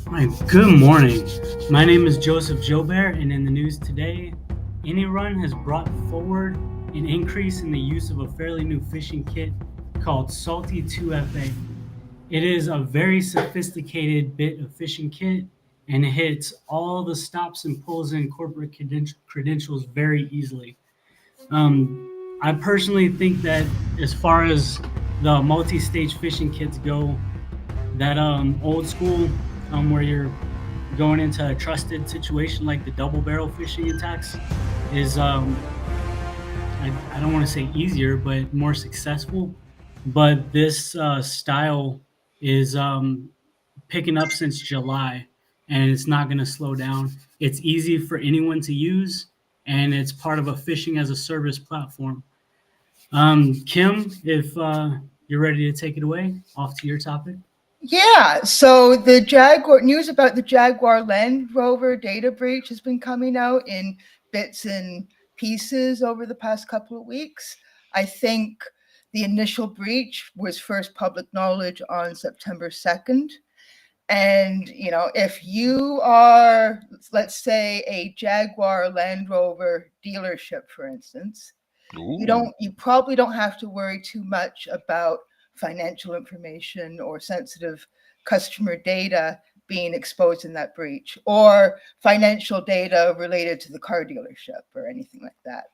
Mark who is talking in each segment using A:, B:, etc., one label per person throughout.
A: Hi, good morning. My name is Joseph Jobert, and in the news today, AnyRun has brought forward an increase in the use of a fairly new phishing kit called Salty 2FA. It is a very sophisticated bit of phishing kit and it hits all the stops and pulls in corporate credentials very easily. I personally think that as far as the multi-stage phishing kits go, that old school where you're going into a trusted situation like the double barrel phishing attacks is I don't want to say easier but more successful, but this style is picking up since July and it's not going to slow down. It's easy for anyone to use and it's part of a phishing as a service platform. Kim, if you're ready to take it away, off to your topic.
B: Yeah, so the Jaguar news about the Jaguar Land Rover data breach has been coming out in bits and pieces over the past couple of weeks. I think the initial breach was first public knowledge on September 2nd. And, if you are, let's say, a Jaguar Land Rover dealership, for instance, you probably don't have to worry too much about financial information or sensitive customer data being exposed in that breach, or financial data related to the car dealership or anything like that.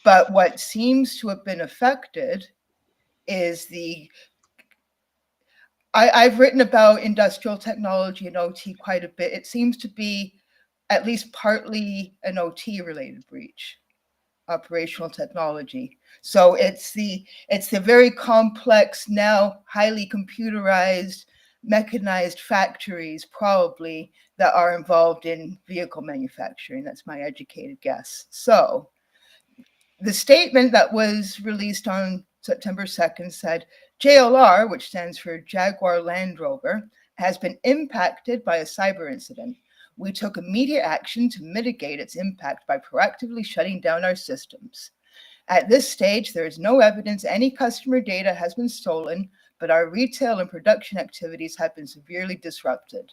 B: But what seems to have been affected is I've written about industrial technology and OT quite a bit. It seems to be at least partly an OT related breach, operational technology. So it's the very complex, now highly computerized, mechanized factories probably that are involved in vehicle manufacturing. That's my educated guess. So the statement that was released on September 2nd said JLR, which stands for Jaguar Land Rover, has been impacted by a cyber incident. We took immediate action to mitigate its impact by proactively shutting down our systems. At this stage, there is no evidence any customer data has been stolen, but our retail and production activities have been severely disrupted.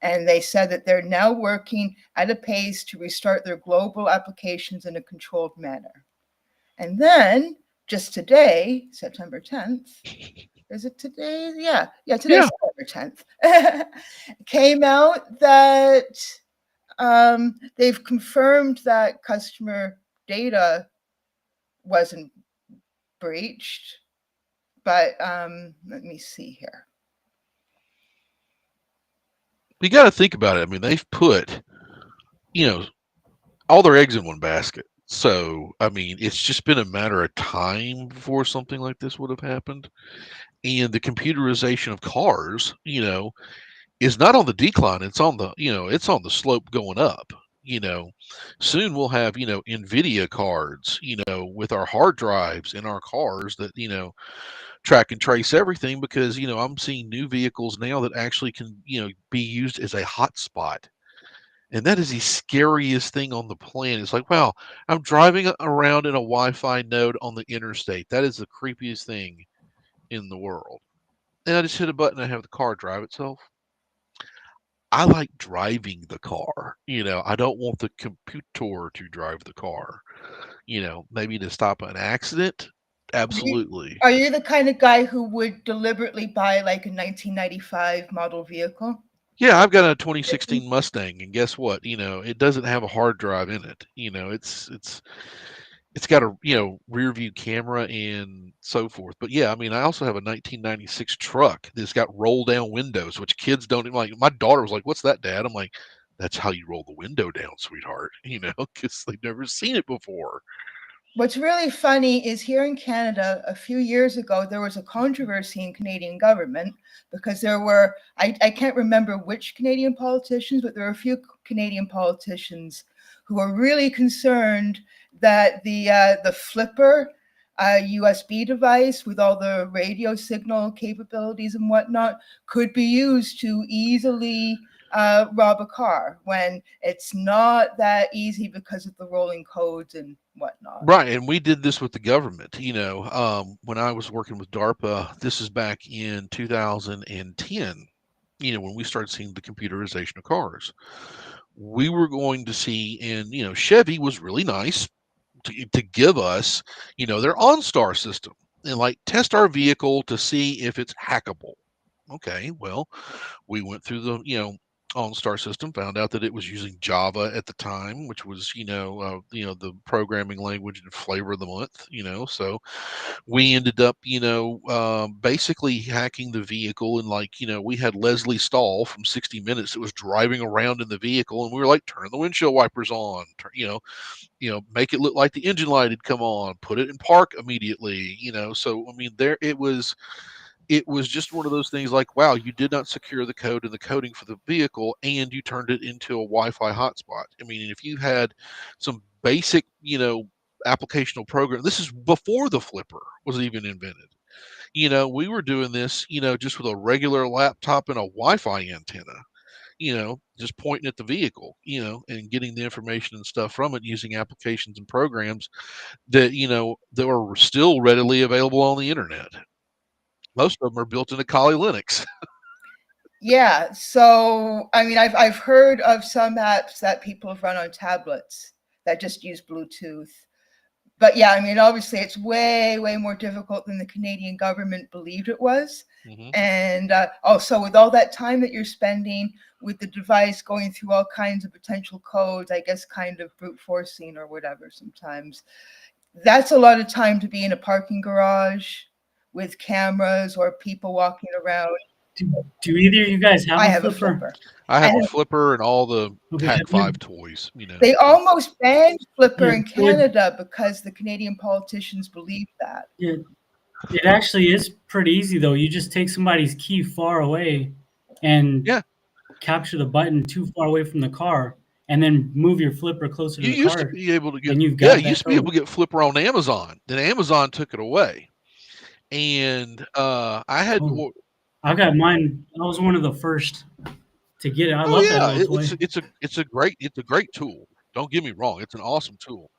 B: And they said that they're now working at a pace to restart their global applications in a controlled manner. And then, just today, September 10th, is it today? Yeah, today's September 10th. Came out that they've confirmed that customer data wasn't breached, but let me see here.
C: You got to think about it. I mean, they've put, you know, all their eggs in one basket. So, I mean, it's just been a matter of time before something like this would have happened. And the computerization of cars, is not on the decline. It's on it's on the slope going up. You know, soon we'll have, NVIDIA cards, with our hard drives in our cars that, track and trace everything because, I'm seeing new vehicles now that actually can, be used as a hotspot. And that is the scariest thing on the planet. It's like, wow, I'm driving around in a Wi-Fi node on the interstate. That is the creepiest thing in the world. And I just hit a button and have the car drive itself. I like driving the car. I don't want the computer to drive the car. Maybe to stop an accident. Absolutely.
B: Are you the kind of guy who would deliberately buy like a 1995 model vehicle?
C: Yeah, I've got a 2016 Mustang, and guess what? It doesn't have a hard drive in it. It's got a rear view camera and so forth. But yeah, I mean, I also have a 1996 truck that's got roll down windows, which kids don't even like. My daughter was like, "What's that, Dad?" I'm like, "That's how you roll the window down, sweetheart." Because they've never seen it before.
B: What's really funny is here in Canada, a few years ago, there was a controversy in Canadian government because there were, I can't remember which Canadian politicians, but there were a few Canadian politicians who were really concerned that the flipper USB device with all the radio signal capabilities and whatnot could be used to easily rob a car when it's not that easy because of the rolling codes and whatnot.
C: Right, and we did this with the government. When I was working with DARPA, this is back in 2010. when we started seeing the computerization of cars. We were going to see, and Chevy was really nice to give us, their OnStar system and like test our vehicle to see if it's hackable. Okay, well, we went through the OnStar system, found out that it was using Java at the time, which was the programming language and flavor of the month. So we ended up basically hacking the vehicle, and like we had Leslie Stahl from 60 Minutes that was driving around in the vehicle, and we were like, turn the windshield wipers on, make it look like the engine light had come on, put it in park immediately. So I mean, it was just one of those things like, wow, you did not secure the code and the coding for the vehicle, and you turned it into a Wi-Fi hotspot. I mean, if you had some basic, applicational program, this is before the flipper was even invented. We were doing this, just with a regular laptop and a Wi-Fi antenna, just pointing at the vehicle, and getting the information and stuff from it using applications and programs that were still readily available on the internet. Most of them are built into Kali Linux.
B: Yeah. So, I mean, I've heard of some apps that people have run on tablets that just use Bluetooth. But yeah, I mean, obviously, it's way, way more difficult than the Canadian government believed it was.
C: Hmm.
B: And also, with all that time that you're spending with the device going through all kinds of potential codes, I guess kind of brute forcing or whatever sometimes, that's a lot of time to be in a parking garage with cameras or people walking around.
A: Do either of you guys have
B: I
A: a
B: have a
A: flipper?
B: flipper.
C: I have a
B: And
C: flipper and all the
A: Okay.
C: Hack 5 toys,
B: they almost banned flipper
A: Yeah,
B: in Canada because the Canadian politicians believed that.
A: Yeah, it actually is pretty easy though. You just take somebody's key far away and
C: Yeah.
A: capture the button too far away from the car, and then move your flipper closer to
C: You
A: the
C: used to
A: car,
C: be able to get
A: and you've
C: yeah,
A: got
C: you used
A: that
C: to be able
A: code.
C: to get flipper on Amazon. Then Amazon took it away. And I had
A: Oh, I got mine. I was one of the first to get it. I
C: oh
A: love that
C: yeah,
A: little toy.
C: it's a great tool. Don't get me wrong, it's an awesome tool.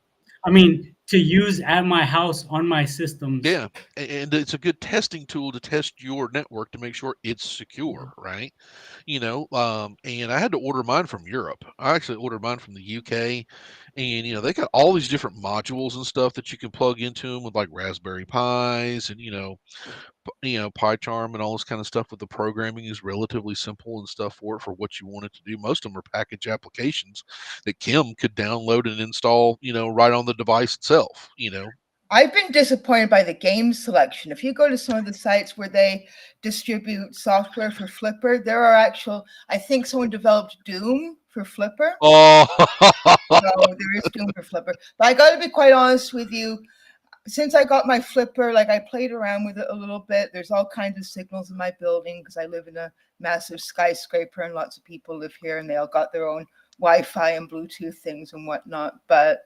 A: I mean, to use at my house on my systems.
C: Yeah, and it's a good testing tool to test your network to make sure it's secure, right? And I had to order mine from Europe. I actually ordered mine from the UK, and they got all these different modules and stuff that you can plug into them with like Raspberry Pis and PyCharm and all this kind of stuff. With the programming is relatively simple and stuff for what you want it to do. Most of them are package applications that Kim could download and install, right on the device itself.
B: I've been disappointed by the game selection. If you go to some of the sites where they distribute software for Flipper, there are I think someone developed Doom for Flipper.
C: Oh,
B: So there is Doom for Flipper. But I got to be quite honest with you. Since I got my flipper, like I played around with it a little bit. There's all kinds of signals in my building because I live in a massive skyscraper and lots of people live here and they all got their own Wi-Fi and Bluetooth things and whatnot. But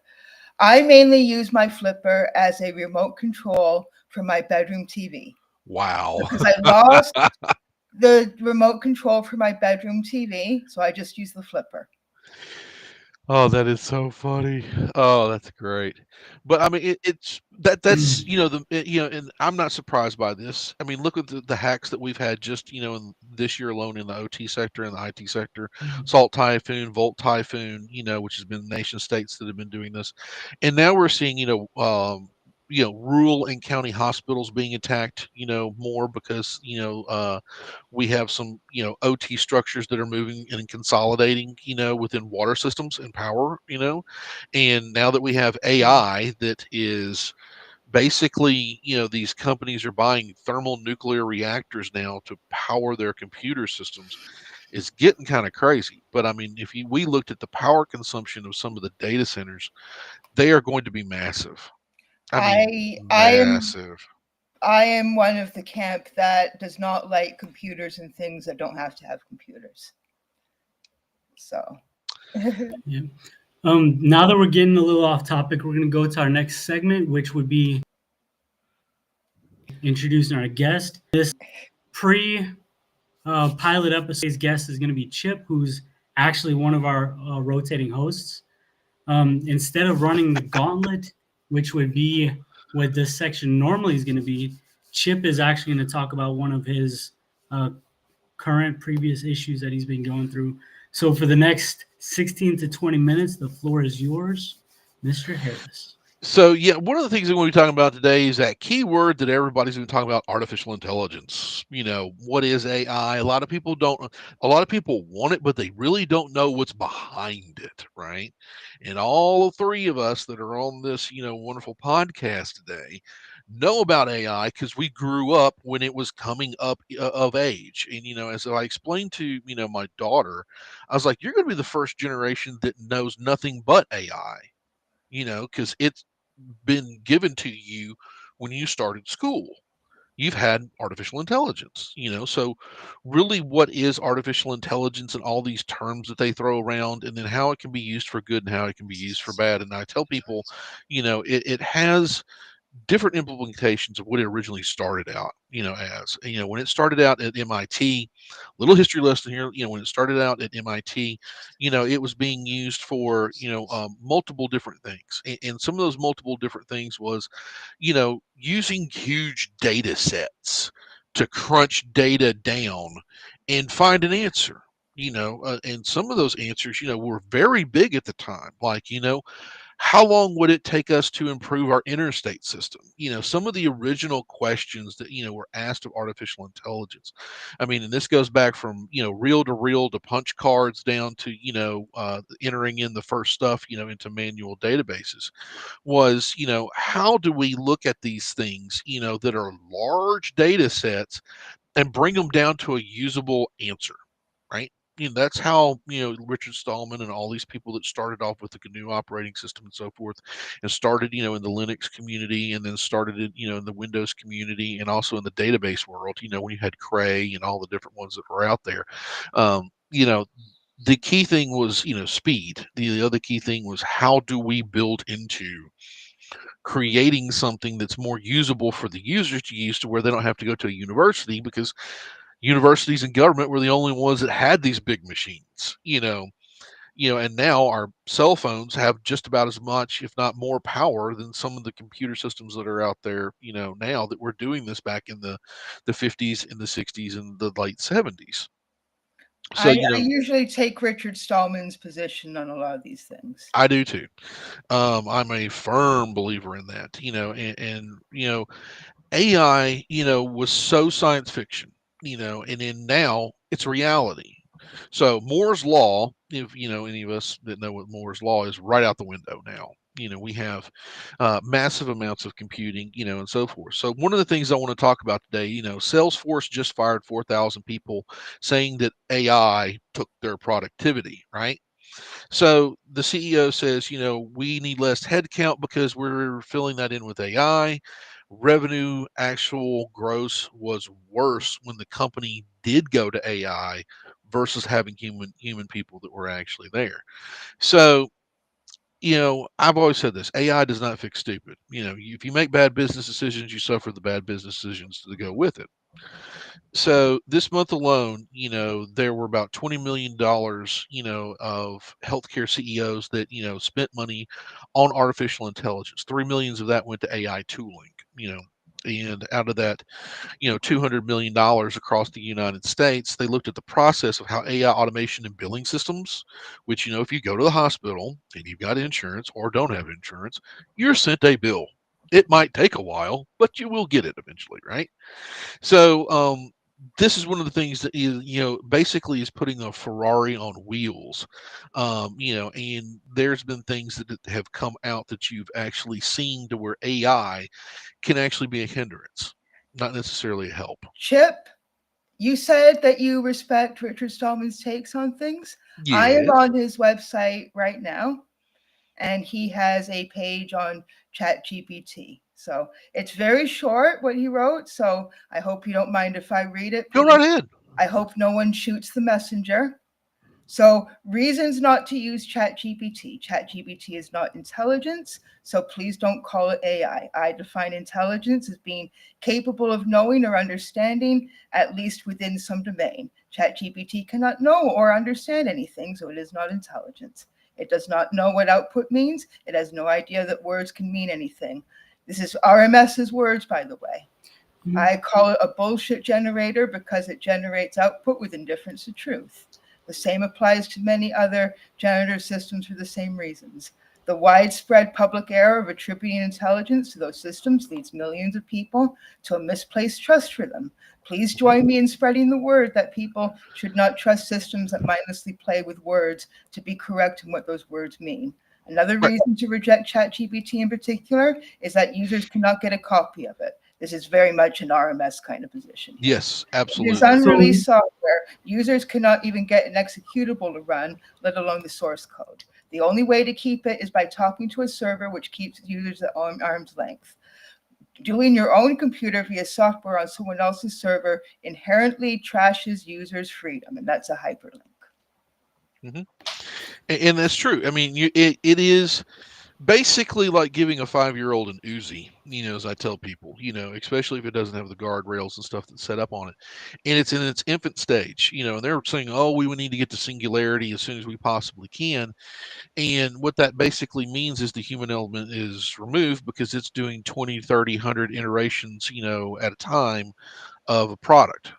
B: I mainly use my flipper as a remote control for my bedroom TV
C: wow.
B: because I lost the remote control for my bedroom TV. So I just use the flipper.
C: Oh, that is so funny. Oh, that's great. But I mean, that's and I'm not surprised by this. I mean, look at the hacks that we've had just in this year alone in the OT sector and the IT sector. Salt Typhoon, Volt Typhoon, which has been nation states that have been doing this, and now we're seeing rural and county hospitals being attacked, more because we have some OT structures that are moving and consolidating within water systems and power, and now that we have AI that is basically these companies are buying thermonuclear reactors now to power their computer systems, is getting kind of crazy. But I mean, if we looked at the power consumption of some of the data centers, they are going to be massive. I mean,
B: I
C: massive.
B: I am one of the camp that does not like computers and things that don't have to have computers. So,
A: Yeah. Now that we're getting a little off topic, we're going to go to our next segment, which would be introducing our guest. This pilot episode's guest is going to be Chip, who's actually one of our rotating hosts. Instead of running the gauntlet, which would be what this section normally is going to be, Chip is actually going to talk about one of his current previous issues that he's been going through. So for the next 16 to 20 minutes, the floor is yours, Mr. Harris.
C: So yeah, one of the things that we'll be talking about today is that key word that everybody's been talking about: artificial intelligence. What is AI? A lot of people don't. A lot of people want it, but they really don't know what's behind it, right? And all three of us that are on this, wonderful podcast today, know about AI because we grew up when it was coming up of age. And as I explained to my daughter, I was like, "You're going to be the first generation that knows nothing but AI." Because it's been given to you when you started school. You've had artificial intelligence, so really what is artificial intelligence and all these terms that they throw around, and then how it can be used for good and how it can be used for bad. And I tell people, it has different implications of what it originally started out, as. When it started out at MIT, little history lesson here, when it started out at MIT, it was being used for, multiple different things. And some of those multiple different things was, using huge data sets to crunch data down and find an answer. And some of those answers, were very big at the time. Like, how long would it take us to improve our interstate system? Some of the original questions that, were asked of artificial intelligence. I mean, and this goes back from, reel to punch cards down to, entering in the first stuff, into manual databases was, how do we look at these things, that are large data sets and bring them down to a usable answer, right? That's how, Richard Stallman and all these people that started off with the GNU operating system and so forth, and started, in the Linux community, and then started it, in the Windows community, and also in the database world, when you had Cray and all the different ones that were out there. The key thing was, speed. The other key thing was, how do we build into creating something that's more usable for the users to use, to where they don't have to go to a university, because universities and government were the only ones that had these big machines, and now our cell phones have just about as much, if not more power than some of the computer systems that are out there, now, that were doing this back in the 50s and the 60s and the late 70s. So,
B: I usually take Richard Stallman's position on a lot of these things.
C: I do too. I'm a firm believer in that, and AI, was so science fiction, and then now it's reality. So Moore's law, if any of us that know what Moore's law is, right out the window now. We have massive amounts of computing, and so forth. So one of the things I want to talk about today, Salesforce just fired 4,000 people, saying that AI took their productivity, right? So the CEO says, we need less headcount because we're filling that in with AI. Revenue, actual gross, was worse when the company did go to AI versus having human people that were actually there. So, I've always said this: AI does not fix stupid. If you make bad business decisions, you suffer the bad business decisions to go with it. So this month alone, there were about $20 million, of healthcare CEOs that, spent money on artificial intelligence. 3 million of that went to AI tooling, and out of that, $200 million across the United States, they looked at the process of how AI automation and billing systems, which, if you go to the hospital and you've got insurance or don't have insurance, you're sent a bill. It might take a while, but you will get it eventually, right? So, this is one of the things that is, basically is putting a Ferrari on wheels. And there's been things that have come out that you've actually seen to where AI can actually be a hindrance, not necessarily a help.
B: Chip, you said that you respect Richard Stallman's takes on things. I am
C: Yes.
B: on his website right now, and he has a page on ChatGPT. So it's very short what he wrote. So I hope you don't mind if I read it.
C: Go
B: Please.
C: right ahead.
B: I hope no one shoots the messenger. So reasons not to use ChatGPT. ChatGPT is not intelligence, so please don't call it AI. I define intelligence as being capable of knowing or understanding, at least within some domain. ChatGPT cannot know or understand anything, so it is not intelligence. It does not know what output means. It has no idea that words can mean anything. This is RMS's words, by the way. I call it a bullshit generator because it generates output with indifference to truth. The same applies to many other generative systems for the same reasons. The widespread public error of attributing intelligence to those systems leads millions of people to a misplaced trust for them. Please join me in spreading the word that people should not trust systems that mindlessly play with words to be correct in what those words mean. Another
C: Right.
B: reason to reject ChatGPT in particular is that users cannot get a copy of it. This is very much an RMS kind of position here.
C: Yes,
B: It is
C: absolutely.
B: unreleased software. Users cannot even get an executable to run, let alone the source code. The only way to keep it is by talking to a server, which keeps users at arm's length. Doing your own computer via software on someone else's server inherently trashes users' freedom, and that's a hyperlink.
C: hmm and that's true. I mean, it is basically like giving a 5-year-old an Uzi, as I tell people, especially if it doesn't have the guardrails and stuff that's set up on it. And it's in its infant stage, and they're saying, oh, we would need to get to singularity as soon as we possibly can. And what that basically means is the human element is removed because it's doing 20, 30, 100 iterations, at a time of a product,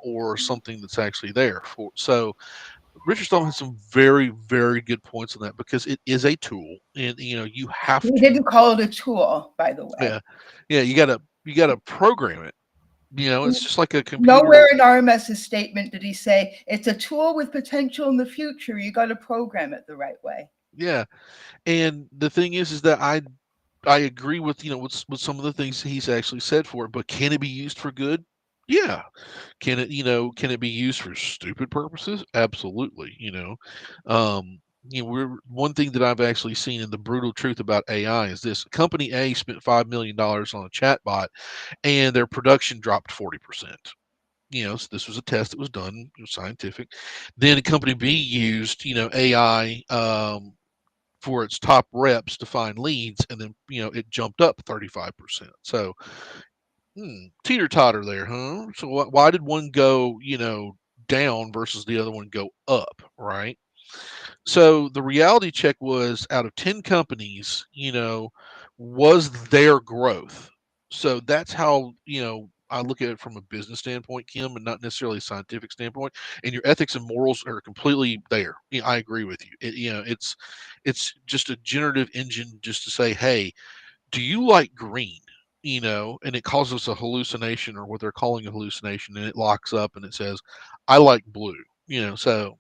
C: or something that's actually there for. So Richard Stallman has some very, very good points on that because it is a tool, and you have
B: He
C: to,
B: didn't call it a tool, by the way.
C: yeah, yeah, you gotta program it. It's just like a computer.
B: Nowhere in RMS's statement did he say it's a tool with potential in the future. You got to program it the right way.
C: Yeah, and the thing is that I agree with with some of the things he's actually said for it, but can it be used for good? Yeah. Can it be used for stupid purposes? Absolutely. We're one thing that I've actually seen in the brutal truth about AI is this: company A spent $5 million on a chatbot, and their production dropped 40%. So this was a test that was done, scientific. Then company B used, AI for its top reps to find leads, and then it jumped up 35%. So teeter totter there, huh? So why did one go, down versus the other one go up, right? So the reality check was out of 10 companies, was their growth. So that's how, I look at it from a business standpoint, Kim, and not necessarily a scientific standpoint. And your ethics and morals are completely there. I agree with you. It's just a generative engine just to say, hey, do you like green? And it causes a hallucination or what they're calling a hallucination, and it locks up and it says, I like blue. So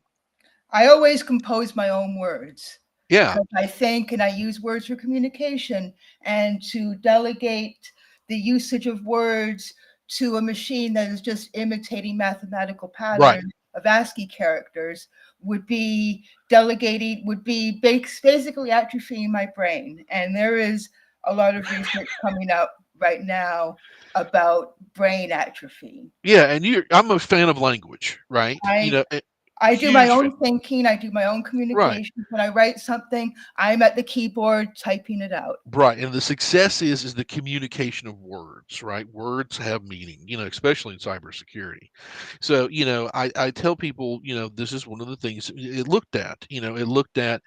B: I always compose my own words
C: yeah,
B: because I think and I use words for communication, and to delegate the usage of words to a machine that is just imitating mathematical
C: right.
B: patterns of ASCII characters would be delegating, would be basically atrophying my brain. And there is a lot of research coming up right now about brain atrophy.
C: Yeah, and I'm a fan of language, right?
B: I I do my
C: Huge fan.
B: own thinking. I do my own
C: Right.
B: communication. When I write something, I'm at the keyboard typing it out.
C: Right, and the success is the communication of words, right? Words have meaning, especially in cybersecurity. So, I tell people, this is one of the things it looked at. It looked at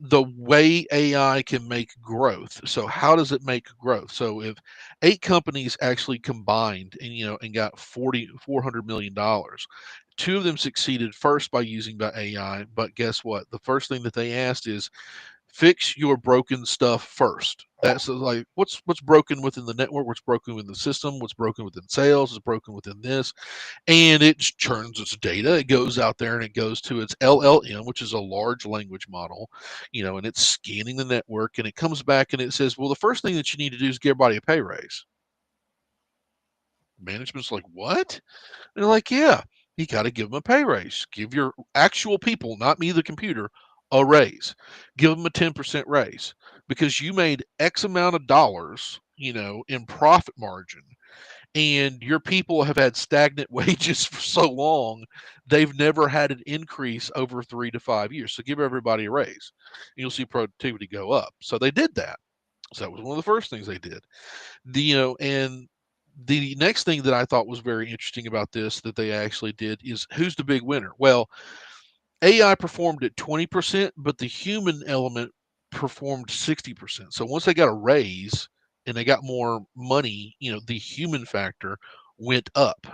C: the way AI can make growth. So how does it make growth? So if 8 companies actually combined and got 400 million dollars, 2 of them succeeded first by using the AI. But guess what? The first thing that they asked is fix your broken stuff first. That's like what's broken within the network, what's broken within the system, what's broken within sales, what's broken within this, and it churns its data. It goes out there and it goes to its LLM, which is a large language model, and it's scanning the network, and it comes back and it says, well, the first thing that you need to do is give everybody a pay raise. Management's like, what? They're like, yeah, you got to give them a pay raise. Give your actual people, not me, the computer, a raise. Give them a 10% raise because you made X amount of dollars, in profit margin, and your people have had stagnant wages for so long, they've never had an increase over 3 to 5 years. So give everybody a raise. And you'll see productivity go up. So they did that. So that was one of the first things they did. And the next thing that I thought was very interesting about this that they actually did is who's the big winner? Well, AI performed at 20%, but the human element performed 60%. So once they got a raise, and they got more money, the human factor went up.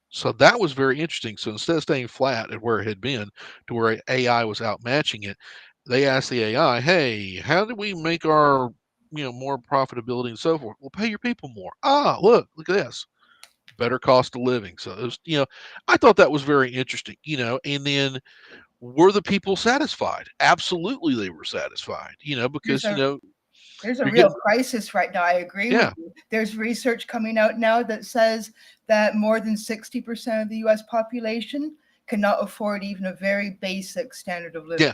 C: So that was very interesting. So instead of staying flat at where it had been to where AI was outmatching it, they asked the AI, hey, how do we make our, more profitability and so forth? Well, pay your people more. Ah, look at this. Better cost of living. So it was, I thought that was very interesting, and then were the people satisfied? Absolutely they were satisfied,
B: There's
C: because,
B: a there's a
C: you're
B: real
C: getting,
B: crisis right now. I agree with
C: yeah,
B: you. There's research coming out now that says that more than 60% of the US population cannot afford even a very basic standard of living.
C: yeah.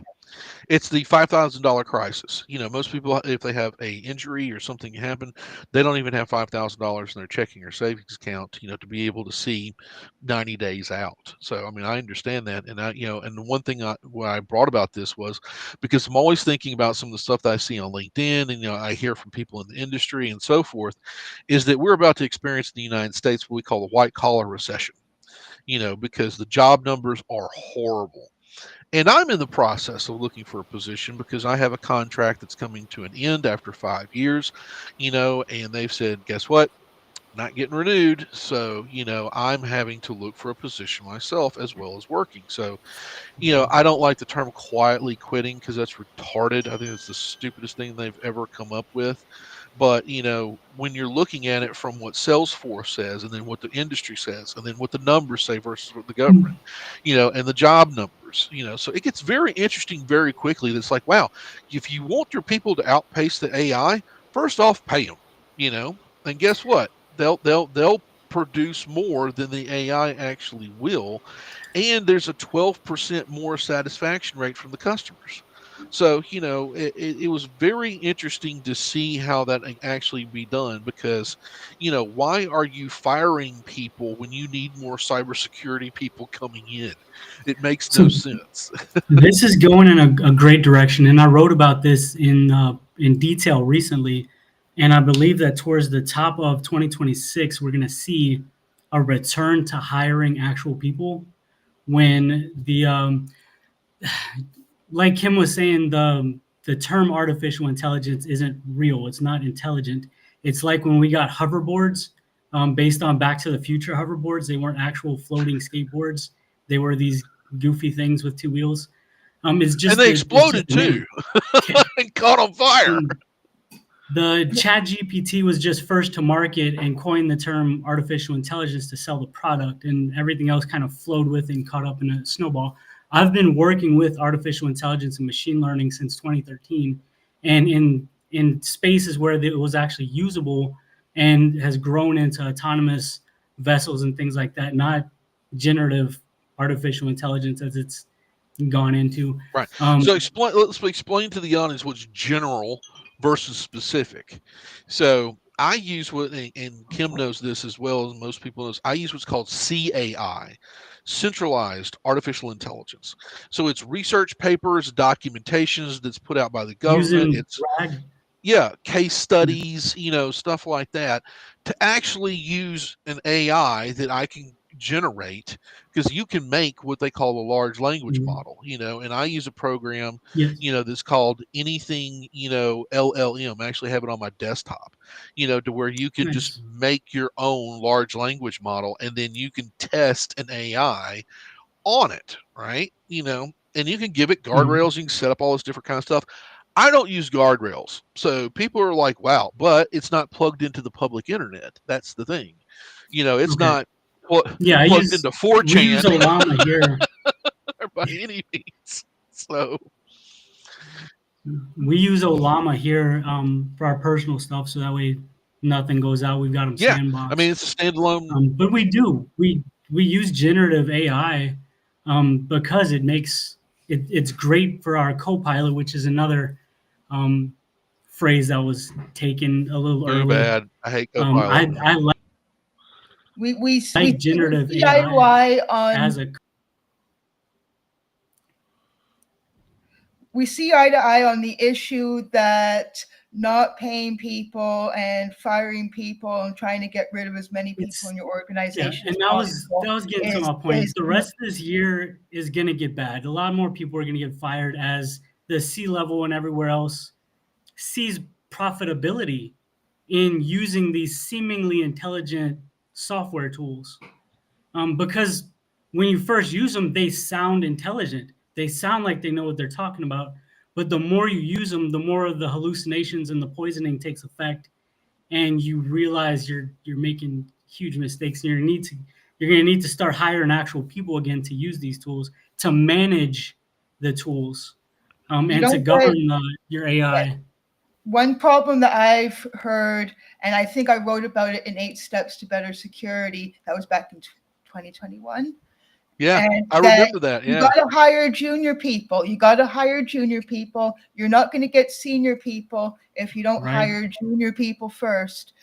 C: It's the $5,000 crisis. Most people, if they have a injury or something happen, they don't even have $5,000 in their checking or savings account, to be able to see 90 days out. So, I mean, I understand that, and and the one thing why I brought about this was because I'm always thinking about some of the stuff that I see on LinkedIn, and I hear from people in the industry and so forth, is that we're about to experience in the United States what we call the white collar recession. Because the job numbers are horrible, and I'm in the process of looking for a position because I have a contract that's coming to an end after 5 years, and they've said, guess what? Not getting renewed. So, I'm having to look for a position myself as well as working. So, I don't like the term quietly quitting because that's retarded. I think it's the stupidest thing they've ever come up with. But, when you're looking at it from what Salesforce says and then what the industry says and then what the numbers say versus what the government, and the job numbers, so it gets very interesting very quickly. That's like, wow, if you want your people to outpace the AI, first off, pay them, and guess what? They'll produce more than the AI actually will, and there's a 12% more satisfaction rate from the customers. So, it was very interesting to see how that actually be done because, why are you firing people when you need more cybersecurity people coming in? It makes no
A: So
C: sense.
A: this is going in a great direction, and I wrote about this in detail recently, and I believe that towards the top of 2026, we're going to see a return to hiring actual people when the like Kim was saying, the term artificial intelligence isn't real. It's not intelligent. It's like when we got hoverboards, based on Back to the Future hoverboards. They weren't actual floating skateboards. They were these goofy things with two wheels.
C: And they
A: It's just
C: exploded
A: a name.
C: too and caught on fire.
A: And the Chat GPT was just first to market and coined the term artificial intelligence to sell the product, and everything else kind of flowed with and caught up in a snowball. I've been working with artificial intelligence and machine learning since 2013, and in spaces where it was actually usable and has grown into autonomous vessels and things like that, not generative artificial intelligence as it's gone into.
C: Right.
A: Um,
C: So let's explain to the audience what's general versus specific. So I use and Kim knows this as well as most people knows. I use what's called CAI, centralized artificial intelligence. So it's research papers, documentations that's put out by the government.
A: using
C: It's
A: RAG.
C: yeah, case studies, stuff like that, to actually use an AI that I can generate because you can make what they call a large language model, and I use a program,
A: Yes.
C: that's called anything, LLM. I actually have it on my desktop, to where you can just
A: Nice.
C: make your own large language model and then you can test an AI on it, right? And you can give it
A: Mhm.
C: guardrails, you can set up all this different kind of stuff. I don't use guardrails. So people are like, wow, but it's not plugged into the public internet. That's the thing. It's
A: Okay.
C: not
A: Yeah,
C: plugged into
A: we use
C: 4chan
A: Olama here.
C: by any means. So,
A: We use Olama here for our personal stuff, so that way nothing goes out. We've got them
C: yeah, I mean,
A: sandboxed.
C: it's a standalone.
A: But we use generative AI because it's great for our co-pilot, which is another um, phrase that was taken a little
C: Too
A: early.
C: bad. I hate Copilot.
A: I
B: We
A: like
B: see
A: generative
B: eye to
A: AI
B: eye on
A: as a
B: we see eye to eye on the issue that not paying people and firing people and trying to get rid of as many people
A: it's
B: in your
A: Yeah,
B: organization
A: and
B: as possible
A: that was getting to
B: is
A: my point.
B: is
A: The rest of this year is gonna get bad. A lot more people are gonna get fired as the C level and everywhere else sees profitability in using these seemingly intelligent software tools. Because when you first use them, they sound intelligent. They sound like they know what they're talking about. But the more you use them, the more of the hallucinations and the poisoning takes effect, and you realize you're making huge mistakes. And you're gonna need to start hiring actual people again to use these tools to manage the tools,
B: You
A: and to
B: don't get
A: govern your AI.
B: one problem that I've heard, and I think I wrote about it in 8 Steps to Better Security. That was back in 2021.
C: Yeah,
B: And
C: I
B: that
C: remember that.
B: you
C: Yeah,
B: got to hire junior people. You got to hire junior people. You're not going to get senior people if you don't
A: Right?
B: hire junior people first.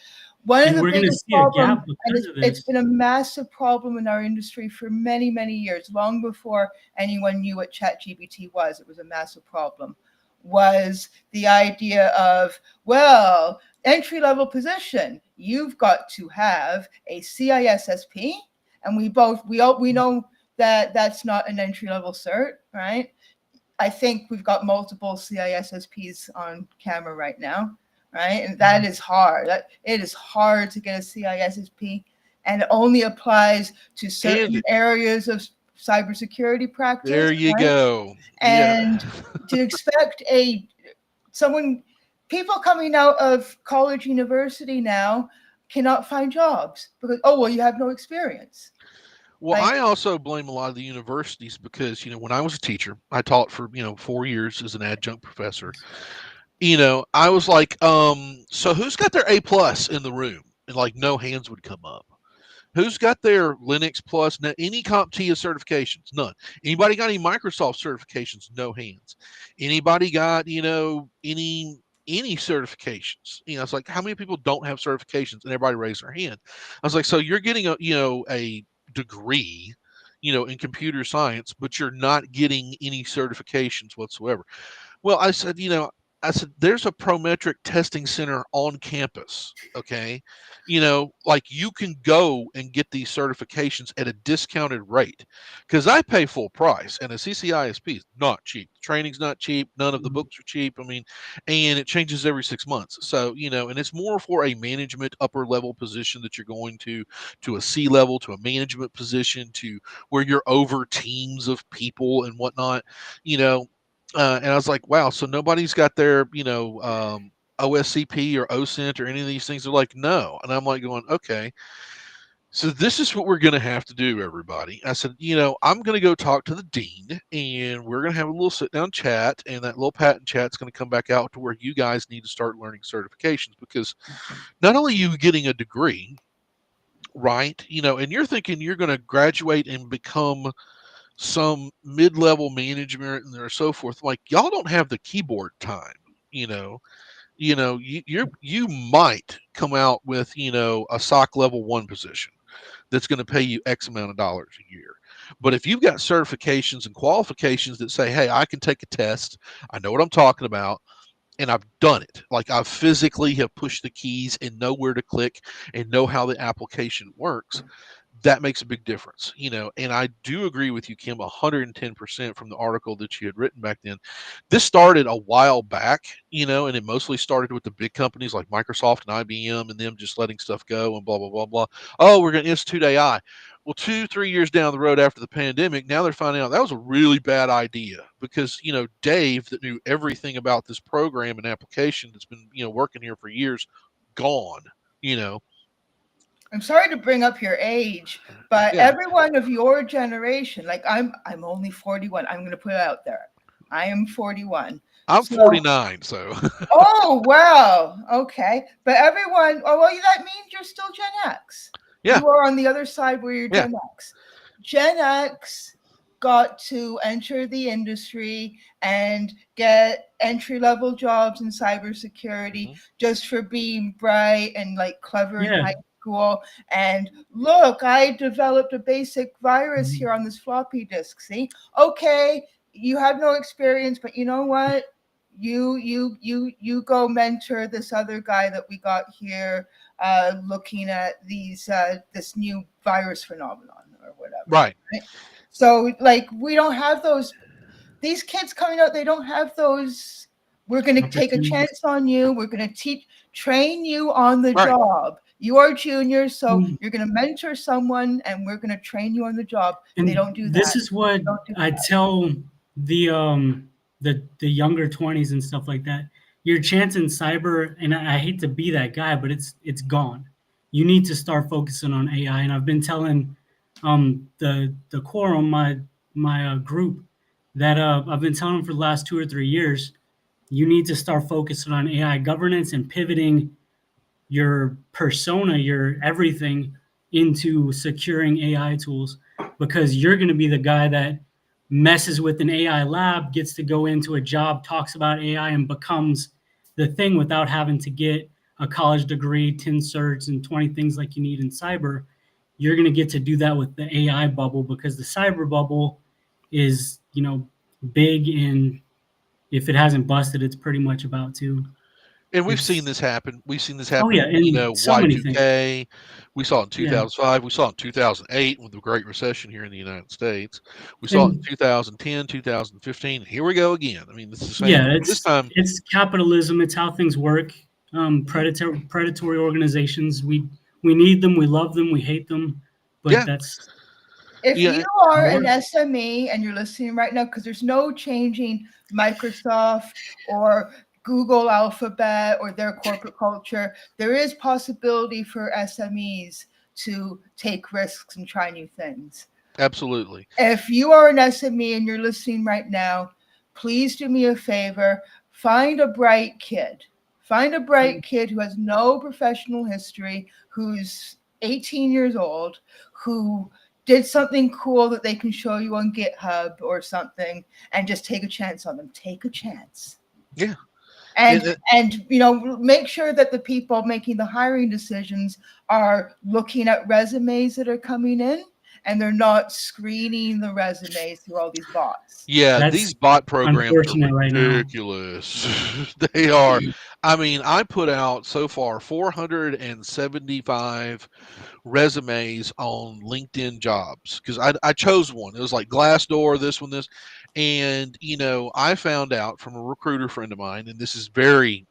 B: One of
A: And
B: the
A: we're going to
B: biggest
A: see a
B: problems,
A: gap
B: and
A: because of
B: it's
A: this.
B: been a massive problem in our industry for many, many years, long before anyone knew what ChatGPT was. It was a massive problem. Was the idea of, well, entry level position, you've got to have a CISSP, and we know that that's not an entry level cert, right? I think we've got multiple CISSPs on camera right now, right? And that is hard. It is hard to get a CISSP, and it only applies to certain
C: and
B: areas of cybersecurity practice,
C: there you
B: right?
C: go. Yeah.
B: And to expect someone, people coming out of college, university now cannot find jobs because, oh, well, you have no experience.
C: Well,
B: Like,
C: I also blame a lot of the universities because, when I was a teacher, I taught for, 4 years as an adjunct professor. I was like, so who's got their A plus in the room? And like no hands would come up. Who's got their Linux plus, any CompTIA certifications? None. Anybody got any Microsoft certifications? No hands. Anybody got, any certifications? It's like, how many people don't have certifications? And everybody raised their hand. I was like, so you're getting a degree, in computer science, but you're not getting any certifications whatsoever. Well, I said, there's a Prometric testing center on campus. Okay. Like you can go and get these certifications at a discounted rate because I pay full price and a CCISP is not cheap. The training's not cheap. None of the books are cheap. I mean, and it changes every 6 months. So, and it's more for a management upper level position that you're going to a C level, to a management position, to where you're over teams of people and whatnot, you know, and I was like, wow, so nobody's got their, OSCP or OSINT or any of these things. They're like, no. And I'm like going, okay, so this is what we're going to have to do, everybody. I said, I'm going to go talk to the dean and we're going to have a little sit down chat. And that little patent chat's going to come back out to where you guys need to start learning certifications because not only are you getting a degree, right? And you're thinking you're going to graduate and become some mid-level management and or so forth. Like y'all don't have the keyboard time, you know. You might come out with a SOC level 1 position that's going to pay you X amount of dollars a year. But if you've got certifications and qualifications that say, hey, I can take a test, I know what I'm talking about, and I've done it. Like I physically have pushed the keys and know where to click and know how the application works, that makes a big difference, and I do agree with you, Kim, 110% from the article that you had written back then. This started a while back, and it mostly started with the big companies like Microsoft and IBM and them just letting stuff go and blah, blah, blah, blah. Oh, we're going to institute AI. Well, 2-3 years down the road after the pandemic, now they're finding out that was a really bad idea because, Dave, that knew everything about this program and application that's been, working here for years, gone, you know.
B: I'm sorry to bring up your age, but
C: Yeah.
B: everyone of your generation, like I'm only 41. I'm going to put it out there. I am 41.
C: I'm
B: So,
C: 49, so
B: oh wow, okay. But everyone, oh well, that means you're still Gen X.
C: yeah,
B: You are on the other side where you're
C: yeah.
B: Gen X. Gen X got to enter the industry and get entry level jobs in cybersecurity
C: Mhm.
B: just for being bright and like clever in
A: Yeah.
B: high school. And look, I developed a basic virus
A: Mhm.
B: here on this floppy disk. See, okay, you have no experience, but you know what? You go mentor this other guy that we got here, looking at this new virus phenomenon or whatever.
C: Right.
B: Right? So like we don't have those, these kids coming out, they don't have those We're going to take a
A: opportunities.
B: chance on you. We're going to train you on the
C: Right.
B: job. You are junior, so
A: Mm.
B: you're going to mentor someone, and we're going to train you on the job. They
A: And
B: don't do
A: this
B: that.
A: is what
B: They don't do
A: I
B: that.
A: tell the younger 20s and stuff like that. Your chance in cyber, and I hate to be that guy, but it's gone. You need to start focusing on AI. And I've been telling the quorum, my group, that I've been telling them for the last 2 or 3 years, you need to start focusing on AI governance and pivoting your persona, your everything into securing AI tools, because you're going to be the guy that messes with an AI lab, gets to go into a job, talks about AI, and becomes the thing without having to get a college degree, 10 certs, and 20 things like you need in cyber. You're going to get to do that with the AI bubble, because the cyber bubble is, big, and if it hasn't busted, it's pretty much about to.
C: And we've seen
A: It's
C: this happen. We've seen this
A: Oh yeah,
C: happen,
A: and so many things.
C: Y2K. We saw it in
A: Yeah,
C: 2005. We saw it in 2008 with the Great Recession here in the United States. We saw it in
A: and
C: 2010, 2015. Here we go again. I mean, it's the same.
A: yeah,
C: This
A: it's
C: time,
A: it's capitalism. It's how things work. Predatory organizations. We need them. We love them. We hate them. But
C: yeah,
A: that's
B: If
C: yeah,
B: you
A: how
B: are
A: it
B: an
A: works.
B: SME and you're listening right now, because there's no changing Microsoft or Google Alphabet or their corporate culture, there is possibility for SMEs to take risks and try new things.
C: absolutely.
B: If you are an SME and you're listening right now, please do me a favor. Find a bright kid. Find a bright kid who has no professional history, who's 18 years old, who did something cool that they can show you on GitHub or something, and just take a chance on them. Take a chance.
C: Yeah, and,
B: And make sure that the people making the hiring decisions are looking at resumes that are coming in, and they're not screening the resumes through all these bots.
C: yeah,
A: That's
C: these bot programs are
A: unfortunate right now.
C: ridiculous. They are. I mean, I put out so far 475 resumes on LinkedIn jobs because I chose one. It was like Glassdoor, this one, this. And, I found out from a recruiter friend of mine, and this is very,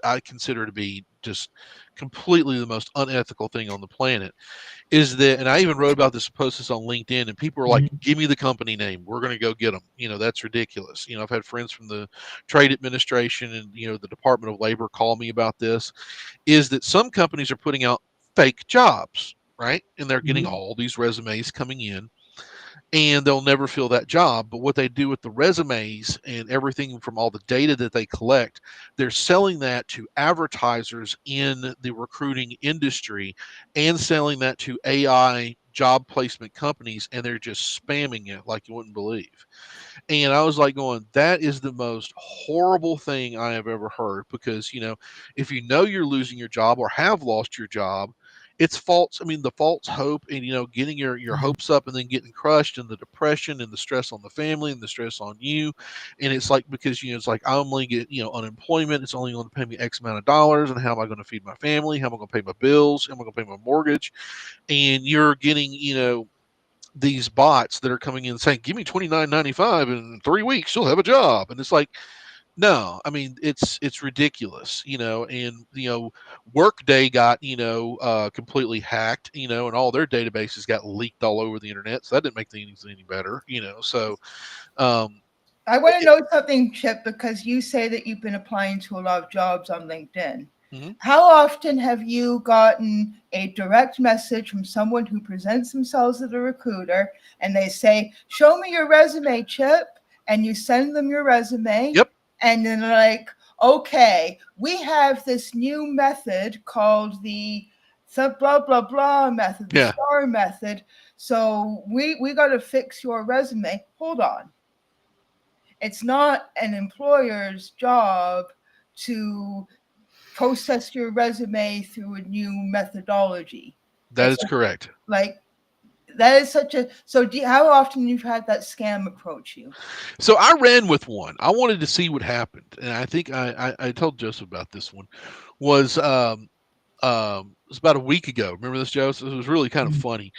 C: I consider to be just completely the most unethical thing on the planet, is that, and I even wrote about this, post this on LinkedIn, and people are like,
A: Mhm.
C: give me the company name. We're going to go get them. That's ridiculous. I've had friends from the Trade Administration and, the Department of Labor call me about this, is that some companies are putting out fake jobs, right? And they're getting
A: Mhm.
C: all these resumes coming in, and they'll never fill that job. But what they do with the resumes and everything from all the data that they collect, they're selling that to advertisers in the recruiting industry and selling that to AI job placement companies, and they're just spamming it like you wouldn't believe. And I was like going, that is the most horrible thing I have ever heard, because, if you're losing your job or have lost your job, it's false. I mean, the false hope and, getting your hopes up and then getting crushed, and the depression and the stress on the family and the stress on you. And it's like, because, it's like, I only get, unemployment. It's only going to pay me X amount of dollars. And how am I going to feed my family? How am I going to pay my bills? How am I going to pay my mortgage? And you're getting, these bots that are coming in saying, "Give me $29.95 in 3 weeks, you'll have a job," and it's like, no, I mean, it's ridiculous, and Workday got completely hacked, and all their databases got leaked all over the internet, so that didn't make things any better, so um,
B: I want to
C: it,
B: know something, Chip, because you say that you've been applying to a lot of jobs on LinkedIn.
C: mhm.
B: How often have you gotten a direct message from someone who presents themselves as a recruiter and they say, "Show me your resume, Chip," and you send them your resume,
C: Yep,
B: and then they're like, "Okay, we have this new method called the blah blah blah method, the
C: yeah,
B: star method. So we got to fix your resume." Hold on. It's not an employer's job to process your resume through a new methodology.
C: that
B: It's
C: is correct.
B: like that is such a so. How often you've had that scam approach you?
C: So I ran with one. I wanted to see what happened, and I think I told Joseph about this one. Was it was about a week ago. Remember this, Joseph? It was really kind of funny,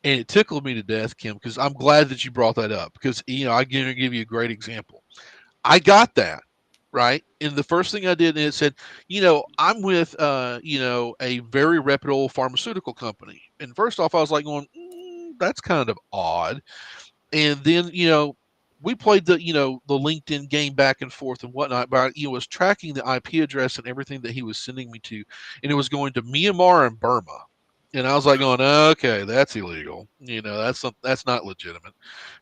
C: and it tickled me to death, Kim, because I'm glad that you brought that up, because I'm going to give you a great example. I got that. right? And the first thing I did, and it said, I'm with, a very reputable pharmaceutical company. And first off, I was like going, that's kind of odd. And then, we played the LinkedIn game back and forth and whatnot, but I, was tracking the IP address and everything that he was sending me to, and it was going to Myanmar and Burma. And I was like going, okay, that's illegal. That's not legitimate,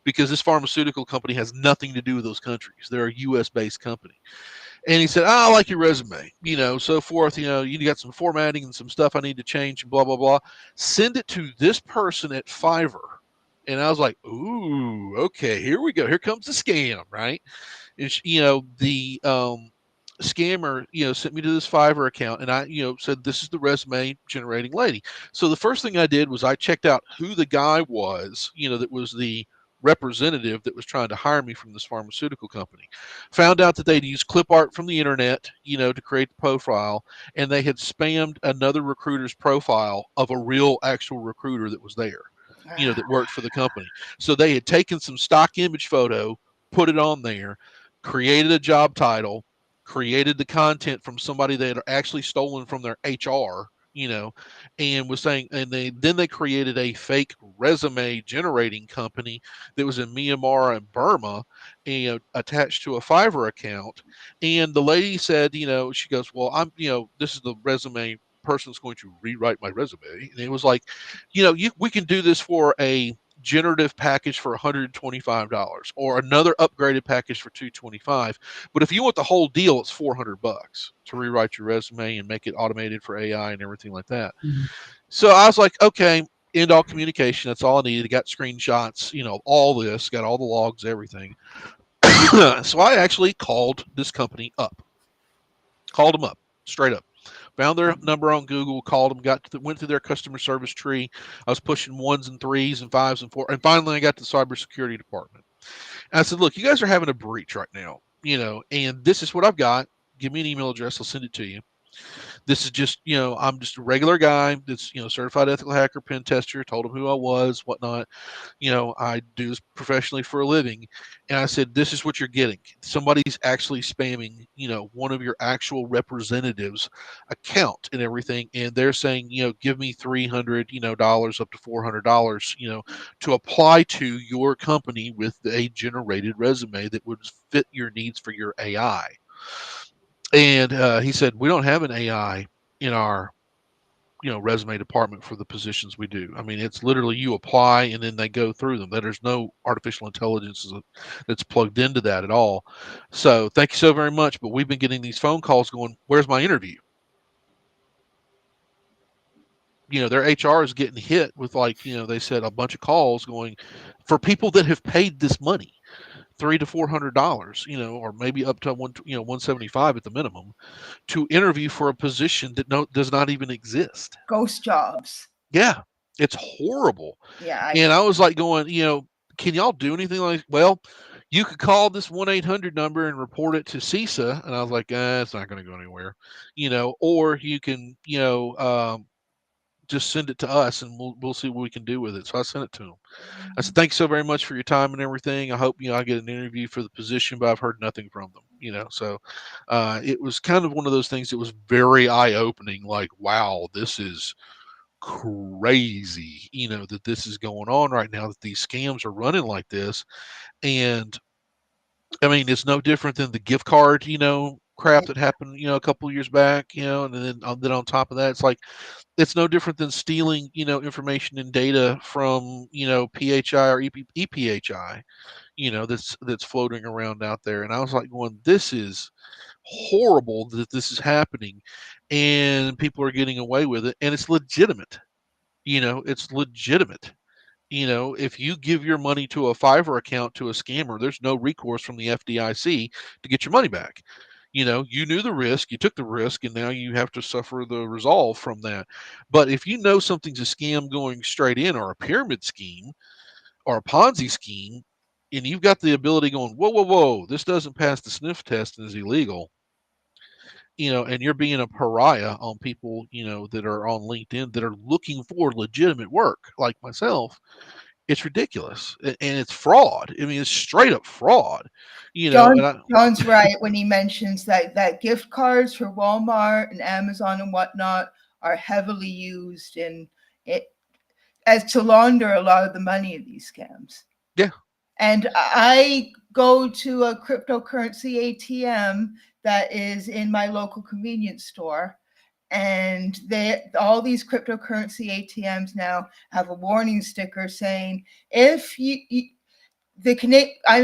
C: because this pharmaceutical company has nothing to do with those countries. They're a U.S. based company. And he said, I like your resume, so forth. You got some formatting and some stuff I need to change, blah, blah, blah. Send it to this person at Fiverr. And I was like, ooh, okay, here we go. Here comes the scam, right? And, the scammer, sent me to this Fiverr account, and I, said, this is the resume generating lady. So the first thing I did was I checked out who the guy was, that was the representative that was trying to hire me from this pharmaceutical company. Found out that they'd used clip art from the internet, to create the profile, and they had spammed another recruiter's profile of a real actual recruiter that was there, that worked for the company. So they had taken some stock image photo, put it on there, created a job title, created the content from somebody they had actually stolen from their HR, and was saying, and they created a fake resume generating company that was in Myanmar and Burma, and attached to a Fiverr account. And the lady said, she goes, well, this is the resume person's going to rewrite my resume. And it was like, we can do this for a generative package for $125, or another upgraded package for $225. But if you want the whole deal, it's $400 to rewrite your resume and make it automated for AI and everything like that.
A: Mhm.
C: So I was like, okay, end all communication. That's all I needed. I got screenshots, all this, got all the logs, everything. So I actually called this company up, called them up straight up. Found their number on Google, called them, went through their customer service tree. I was pushing ones and threes and fives and four, and finally I got to the cybersecurity department. And I said, "Look, you guys are having a breach right now, and this is what I've got. Give me an email address, I'll send it to you. This is just, I'm just a regular guy that's, certified ethical hacker, pen tester. Told him who I was, whatnot. I do this professionally for a living. And I said, this is what you're getting. Somebody's actually spamming, one of your actual representatives' account and everything. And they're saying, give me $300, dollars up to $400, to apply to your company with a generated resume that would fit your needs for your AI. And he said, we don't have an AI in our resume department for the positions we do. I mean, it's literally you apply and then they go through them. There's no artificial intelligence that's plugged into that at all. So thank you so very much. But we've been getting these phone calls going, where's my interview? Their HR is getting hit with, like, they said, a bunch of calls going for people that have paid this money, $300 to $400, or maybe up to 175 at the minimum, to interview for a position that does not even exist.
B: Ghost jobs.
C: Yeah, it's horrible.
B: Yeah.
C: And I was like going, can y'all do anything? Like, well, you could call this 1-800 number and report it to CISA. And I was like, it's not going to go anywhere, or you can, just send it to us and we'll see what we can do with it. So I sent it to them. I said, thanks so very much for your time and everything. I hope, I get an interview for the position, but I've heard nothing from them, so it was kind of one of those things that was very eye opening. Like, wow, this is crazy, that this is going on right now, that these scams are running like this. And I mean, it's no different than the gift card, crap that happened, a couple of years back, and then on top of that, it's like, it's no different than stealing, information and data from, PHI or EPHI, that's floating around out there. And I was like going, this is horrible that this is happening, and people are getting away with it, and it's legitimate. It's legitimate. If you give your money to a Fiverr account to a scammer, there's no recourse from the FDIC to get your money back. You knew the risk, you took the risk, and now you have to suffer the resolve from that. But if you know something's a scam going straight in, or a pyramid scheme, or a Ponzi scheme, and you've got the ability going, whoa, whoa, whoa, this doesn't pass the sniff test and is illegal, and you're being a pariah on people, that are on LinkedIn that are looking for legitimate work, like myself, It's ridiculous, and it's fraud. I mean, it's straight up fraud. And
B: John's right when he mentions that gift cards for Walmart and Amazon and whatnot are heavily used in it as to launder a lot of the money of these scams.
C: Yeah.
B: And I go to a cryptocurrency ATM that is in my local convenience store. And all these cryptocurrency ATMs now have a warning sticker saying, if I'm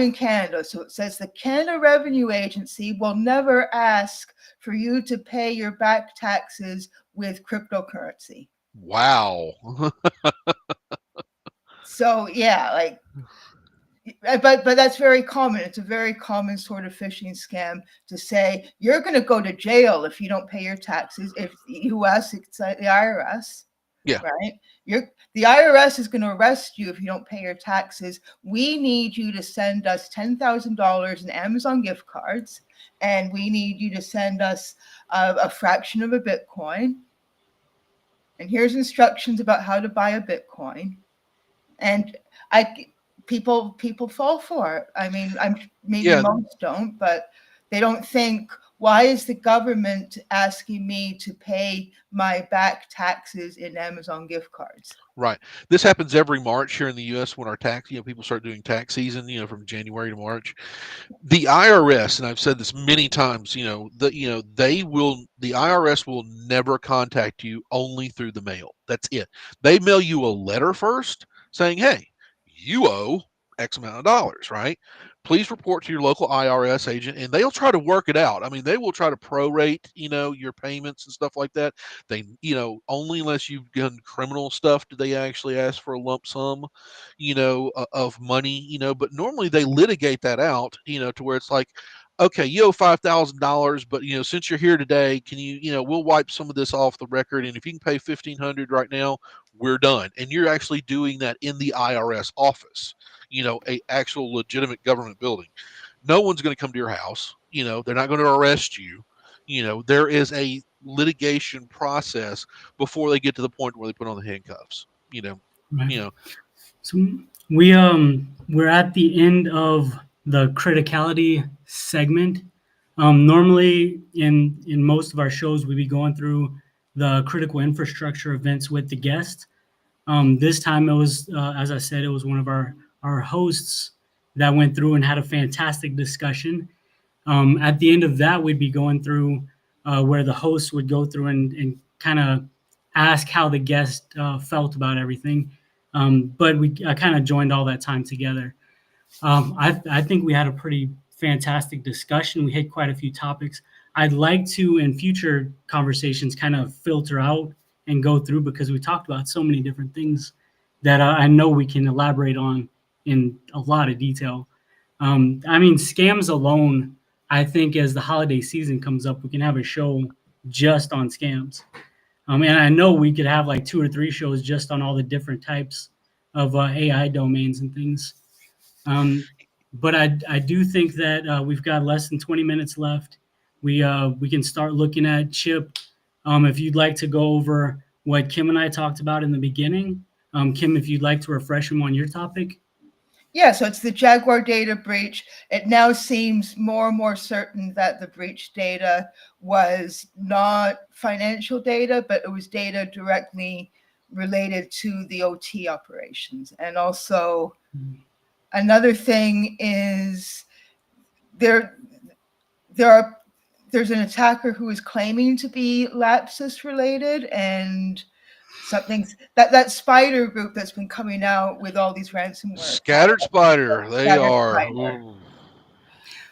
B: in Canada, so it says the Canada Revenue Agency will never ask for you to pay your back taxes with cryptocurrency.
C: Wow.
B: So yeah, but that's very common. It's a very common sort of phishing scam to say you're going to go to jail if you don't pay your taxes. If the U.S., it's the IRS,
C: Yeah.
B: right? The IRS is going to arrest you if you don't pay your taxes. We need you to send us $10,000 in Amazon gift cards, and we need you to send us a fraction of a Bitcoin. And here's instructions about how to buy a Bitcoin. And people fall for it. I mean, maybe most don't, but they don't think, why is the government asking me to pay my back taxes in Amazon gift cards?
C: Right. This happens every March here in the U.S. when our tax, people start doing tax season, from January to March. The IRS, and I've said this many times, the IRS will never contact you only through the mail. That's it. They mail you a letter first saying, hey, you owe X amount of dollars, right? Please report to your local IRS agent, and they'll try to work it out. I mean, they will try to prorate, your payments and stuff like that. They, only unless you've done criminal stuff do they actually ask for a lump sum, of money, but normally they litigate that out, to where it's like, okay, you owe $5,000, but since you're here today, can you, we'll wipe some of this off the record, and if you can pay $1,500 right now, we're done. And you're actually doing that in the IRS office, a actual legitimate government building. No one's going to come to your house. They're not going to arrest you. There is a litigation process before they get to the point where they put on the handcuffs.
A: Right. So we're at the end of the criticality segment. Normally in most of our shows we'd be going through the critical infrastructure events with the guest. This time it was, as I said, it was one of our hosts that went through and had a fantastic discussion. At the end of that, we'd be going through where the host would go through and kind of ask how the guest felt about everything. But I kind of joined all that time together. I think we had a pretty fantastic discussion. We hit quite a few topics. I'd like to, in future conversations, kind of filter out and go through, because we talked about so many different things that I know we can elaborate on in a lot of detail. I mean, scams alone, I think as the holiday season comes up, we can have a show just on scams. And I know we could have like 2 or 3 shows just on all the different types of AI domains and things. But I do think that we've got less than 20 minutes left. We can start looking at Chip. If you'd like to go over what Kim and I talked about in the beginning, Kim, if you'd like to refresh him on your topic.
B: Yeah, so it's the Jaguar data breach. It now seems more and more certain that the breach data was not financial data, but it was data directly related to the OT operations. And also, another thing is there's an attacker who is claiming to be Lapsus related, and something's that spider group that's been coming out with all these ransomware.
C: Scattered Spider, they are.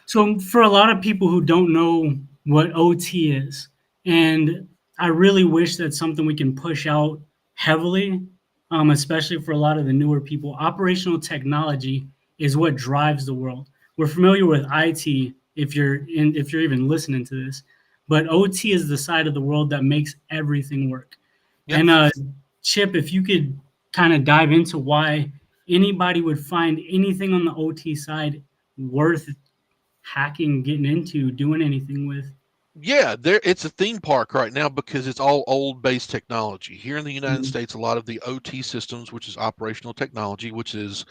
A: So for a lot of people who don't know what OT is, and I really wish that's something we can push out heavily, especially for a lot of the newer people. Operational technology is what drives the world. We're familiar with IT if you're even listening to this, but OT is the side of the world that makes everything work. Yep. And Chip, if you could kind of dive into why anybody would find anything on the OT side worth hacking, getting into, doing anything with.
C: Yeah, there it's a theme park right now because it's all old base technology. Here in the United
A: Mhm.
C: States, a lot of the OT systems, which is operational technology, which is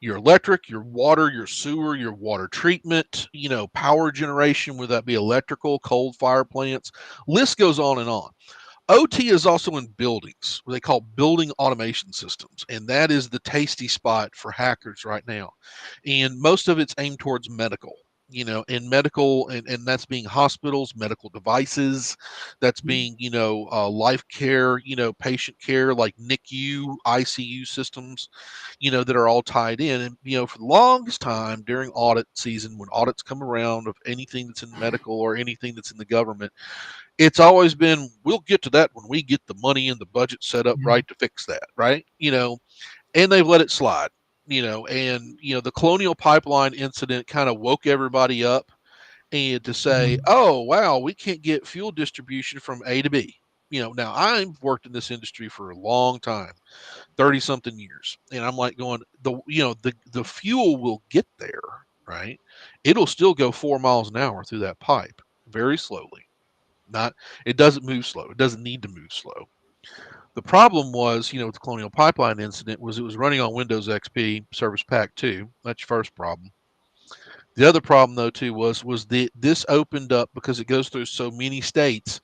C: your electric, your water, your sewer, your water treatment, power generation, whether that be electrical, coal fire plants, list goes on and on. OT is also in buildings, what they call building automation systems, and that is the tasty spot for hackers right now. And most of it's aimed towards medical, in medical, and that's being hospitals, medical devices, that's being, life care, patient care like NICU, ICU systems, that are all tied in. And, for the longest time during audit season, when audits come around of anything that's in medical or anything that's in the government, it's always been, we'll get to that when we get the money and the budget set up
A: Yeah.
C: right to fix that, right? And they've let it slide, and the Colonial Pipeline incident kind of woke everybody up and to say,
A: Mhm.
C: oh wow, we can't get fuel distribution from A to B. Now I've worked in this industry for a long time, 30 something years, and I'm like going, the fuel will get there, right? It'll still go 4 miles an hour through that pipe very slowly. Not, it doesn't move slow. It doesn't need to move slow. The problem was, with the Colonial Pipeline incident, was it was running on Windows XP Service Pack 2. That's your first problem. The other problem, though, too, was this opened up because it goes through so many states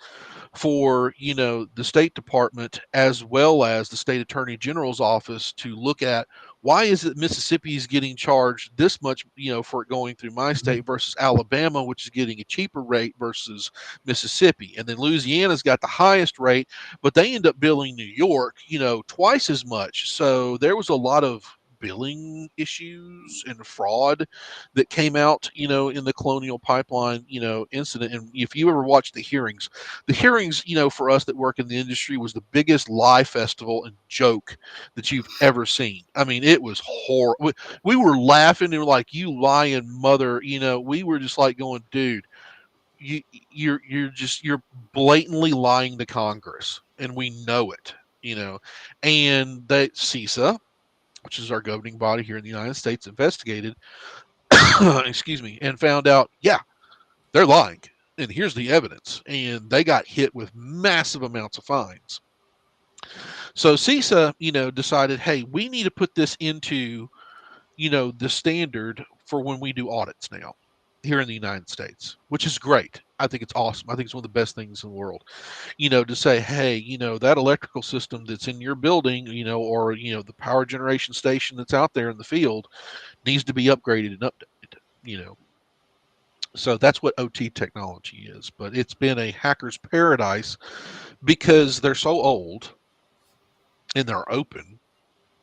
C: for the State Department as well as the State Attorney General's office to look at, why is it Mississippi is getting charged this much, for it going through my
A: Mhm.
C: state versus Alabama, which is getting a cheaper rate versus Mississippi, and then Louisiana's got the highest rate, but they end up billing New York, twice as much. So there was a lot of billing issues and fraud that came out, in the Colonial Pipeline, incident. And if you ever watch the hearings, for us that work in the industry, was the biggest lie festival and joke that you've ever seen. I mean, it was horrible. We were laughing and we're like, "You lying mother!" We were just like going, "Dude, you you're blatantly lying to Congress, and we know it." And that CISA, which is our governing body here in the United States, investigated, excuse me, and found out, yeah, they're lying. And here's the evidence. And they got hit with massive amounts of fines. So CISA, decided, hey, we need to put this into, the standard for when we do audits now here in the United States, which is great. I think it's awesome. I think it's one of the best things in the world, to say, hey, that electrical system that's in your building, or, the power generation station that's out there in the field needs to be upgraded and updated, you know, so that's what OT technology is. But it's been a hacker's paradise because they're so old and they're open.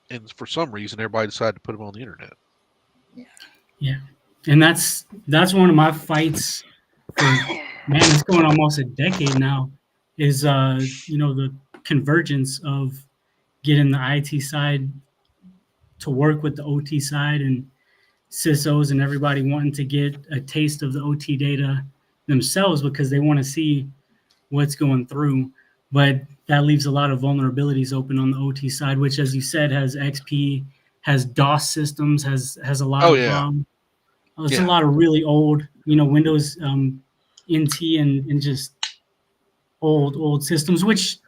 C: And for some reason, everybody decided to put them on the internet.
A: Yeah. And that's one of my fights for, man, it's going almost a decade now, is the convergence of getting the IT side to work with the OT side, and CISOs and everybody wanting to get a taste of the OT data themselves because they want to see what's going through. But that leaves a lot of vulnerabilities open on the OT side, which, as you said, has XP, has DOS systems, has a lot
C: Oh,
A: of
C: yeah.
A: it's a
C: Yeah.
A: lot of really old, Windows NT, and just old systems, which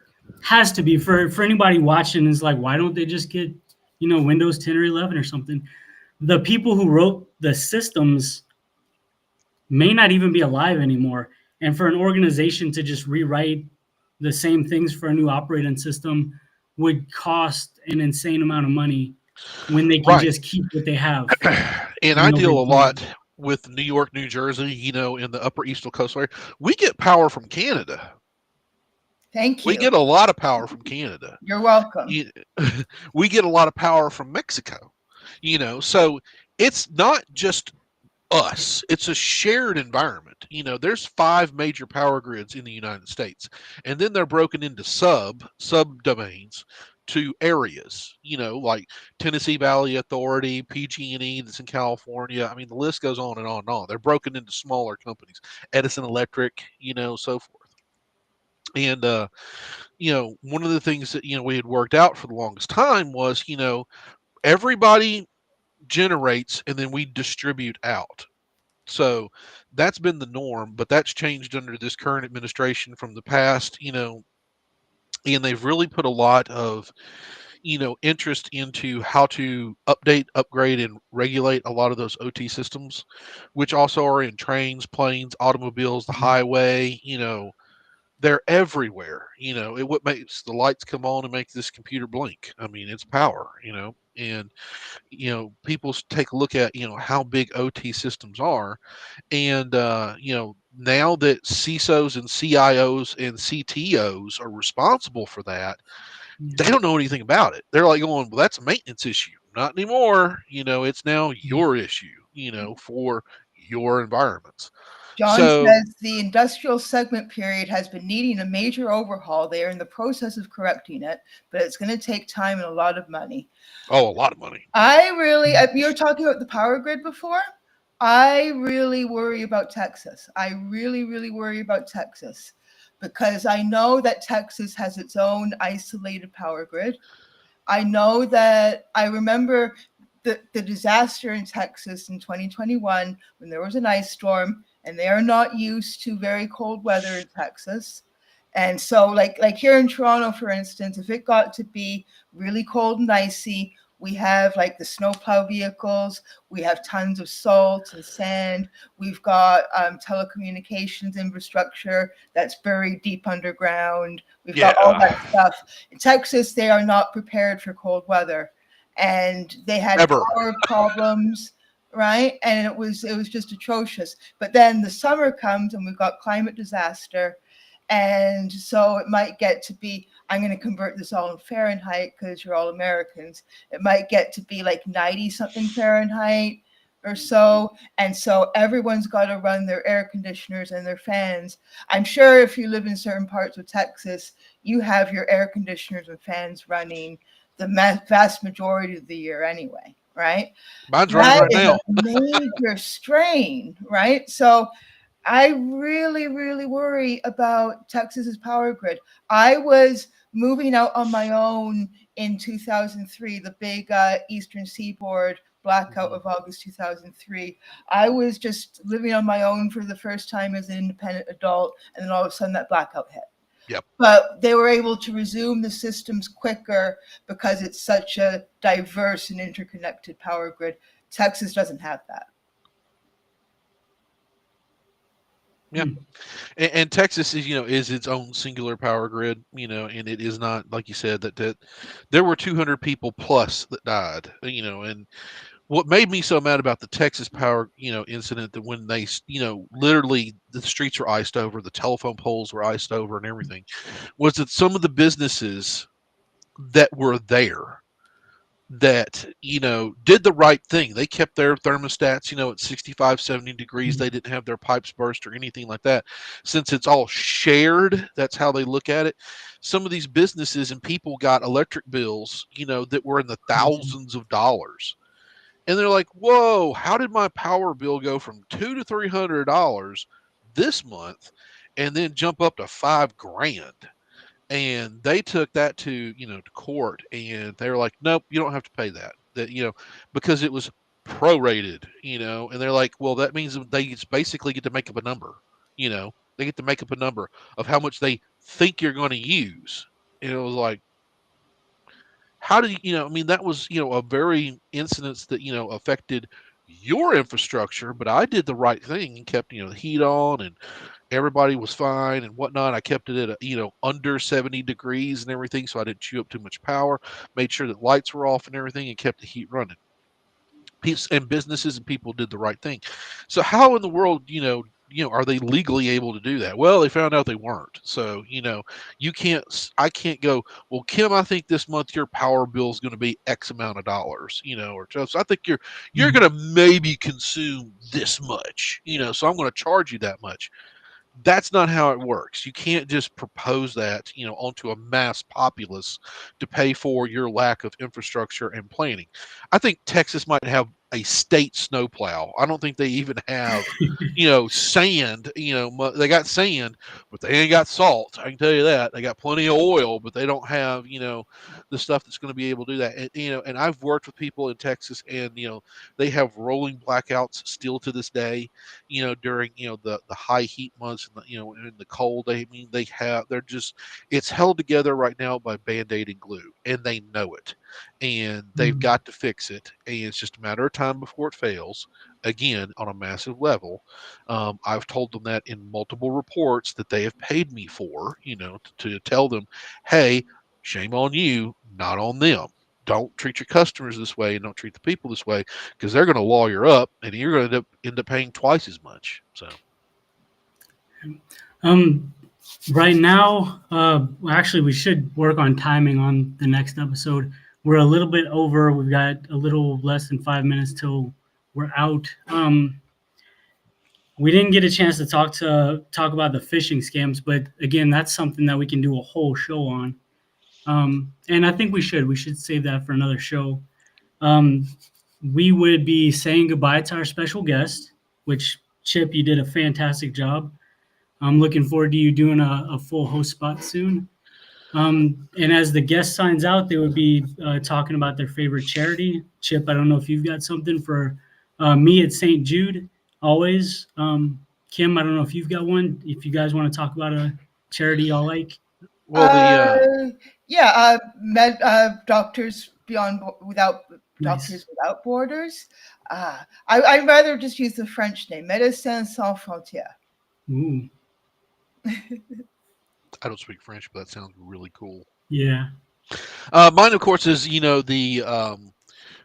A: has to be for anybody watching is like, why don't they just get Windows 10 or 11 or something? The people who wrote the systems may not even be alive anymore. And for an organization to just rewrite the same things for a new operating system would cost an insane amount of money when they can
C: Right.
A: just keep what they have.
C: And I
A: No
C: deal
A: big
C: a
A: deal.
C: lot with New York, New Jersey, in the upper eastern coastal area. We get power from Canada.
B: Thank
C: We
B: you.
C: get a lot of power from Canada.
B: You're welcome.
C: You- we get a lot of power from Mexico. So it's not just us. It's a shared environment. There's five major power grids in the United States, and then they're broken into subdomains to areas. Like Tennessee Valley Authority, PG&E that's in California. I mean, the list goes on and on and on. They're broken into smaller companies, Edison Electric, so forth. And one of the things that we had worked out for the longest time was everybody generates and then we distribute out. So that's been the norm, but that's changed under this current administration from the past, and they've really put a lot of, interest into how to update, upgrade, and regulate a lot of those OT systems, which also are in trains, planes, automobiles, the highway, they're everywhere. What makes the lights come on and make this computer blink? I mean, it's power, and people take a look at how big OT systems are, and now that CISOs and CIOs and CTOs are responsible for that, they
A: Yeah.
C: don't know anything about it. They're like going, well, that's a maintenance issue. Not anymore. It's now your issue, for your environments.
B: John
C: So,
B: says the industrial segment period has been needing a major overhaul. They are in the process of correcting it, but it's going to take time and a lot of money.
C: oh, a lot of money.
B: You were talking about the power grid before. I really worry about Texas. I really, really worry about Texas because I know that Texas has its own isolated power grid. I know that I remember the disaster in Texas in 2021 when there was an ice storm, and they are not used to very cold weather in Texas. And so like here in Toronto, for instance, if it got to be really cold and icy, we have like the snowplow vehicles, we have tons of salt and sand, we've got telecommunications infrastructure that's buried deep underground, we've got all
C: Yeah.
B: that stuff. In Texas, they are not prepared for cold weather, and they had
C: Ever.
B: power problems, right? And it was just atrocious. But then the summer comes and we've got climate disaster, and so it might get to be, I'm going to convert this all in Fahrenheit because you're all Americans. It might get to be like 90 something Fahrenheit or so. And so everyone's got to run their air conditioners and their fans. I'm sure if you live in certain parts of Texas, you have your air conditioners and fans running the vast majority of the year anyway, right?
C: Mine's running
B: That
C: right
B: is a
C: now.
B: major strain, right? So I really, really worry about Texas's power grid. I was moving out on my own in 2003, the big Eastern Seaboard blackout of August 2003. I was just living on my own for the first time as an independent adult, and then all of a sudden that blackout hit.
C: Yep.
B: But they were able to resume the systems quicker because it's such a diverse and interconnected power grid. Texas doesn't have that.
C: Yeah. And Texas is its own singular power grid, and it is not like you said that there were 200 people plus that died, and what made me so mad about the Texas power, incident, that when they, literally the streets were iced over, the telephone poles were iced over and everything, was that some of the businesses that were there that did the right thing. They kept their thermostats at 65, 70 degrees. They didn't have their pipes burst or anything like that. Since it's all shared, that's how they look at it. Some of these businesses and people got electric bills that were in the thousands of dollars, and they're like, whoa, how did my power bill go from $200 to $300 this month and then jump up to $5,000? And they took that to court, and they were like, nope, you don't have to pay that because it was prorated, and they're like, well, that means they just basically get to make up a number. They get to make up a number of how much they think you're going to use. And it was like, how did I mean, that was a very incidence that affected your infrastructure, but I did the right thing and kept the heat on, and everybody was fine and whatnot. I kept it at under 70 degrees and everything, so I didn't chew up too much power. Made sure that lights were off and everything, and kept the heat running. People and businesses and people did the right thing. So how in the world are they legally able to do that? Well, they found out they weren't. So you can't. I can't go, well, Kim, I think this month your power bill is going to be X amount of dollars. Or just, I think you're going to maybe consume this much. So I'm going to charge you that much. That's not how it works. You can't just propose that, onto a mass populace to pay for your lack of infrastructure and planning. I think Texas might have a state snowplow. I don't think they even have, sand. They got sand, but they ain't got salt. I can tell you that. They got plenty of oil, but they don't have, the stuff that's going to be able to do that. And I've worked with people in Texas, and they have rolling blackouts still to this day. During the high heat months, and in the cold. I mean, they're just, it's held together right now by Band-Aid and glue, and they know it, and they've
A: Mm.
C: got to fix it, and it's just a matter of time before it fails again on a massive level. I've told them that in multiple reports that they have paid me for, to tell them, hey, shame on you, not on them. Don't treat your customers this way, and don't treat the people this way, because they're going to lawyer up, and you're going to end up paying twice as much. So,
A: Um, right now, actually, we should work on timing on the next episode. We're a little bit over. We've got a little less than 5 minutes till we're out. We didn't get a chance to talk about the phishing scams, but again, that's something that we can do a whole show on. And I think we should. We should save that for another show. Um, we would be saying goodbye to our special guest, which Chip, you did a fantastic job. I'm looking forward to you doing a full host spot soon. And as the guest signs out, they would be talking about their favorite charity. Chip, I don't know if you've got something for me at St. Jude, always. Kim, I don't know if you've got one. If you guys want to talk about a charity y'all like.
C: well,
B: Doctors without
A: Nice.
B: Doctors Without Borders. I'd rather just use the French name, Médecins Sans Frontières.
A: Ooh,
C: I don't speak French, but that sounds really cool.
A: yeah.
C: Mine, of course, is the